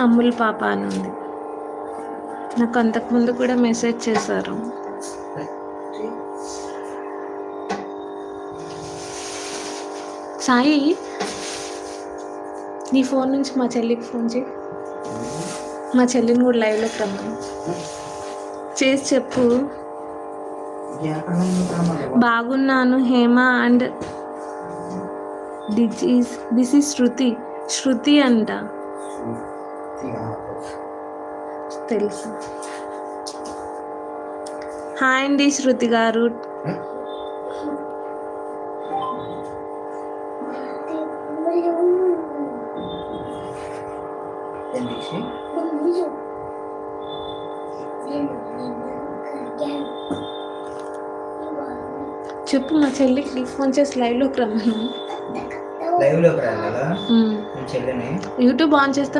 అమ్ముల్ పాప అని ఉంది. నాకు అంతకుముందు కూడా మెసేజ్ చేశారు. సాయి, నీ ఫోన్ నుంచి మా చెల్లికి ఫోన్ చేయి. మా చెల్లిని కూడా లైవ్లోకి రమ్మని చేసి చెప్పు. బాగున్నాను హేమ అండ్ దిస్ ఈజ్ శృతి అంట. తెలుసు. హాయ్ అండి శృతి గారు. చెప్పు మా చెల్లికి ఫోన్ చేసి లైవ్లోకి రమ్మను. యూట్యూబ్ ఆన్ చేస్తే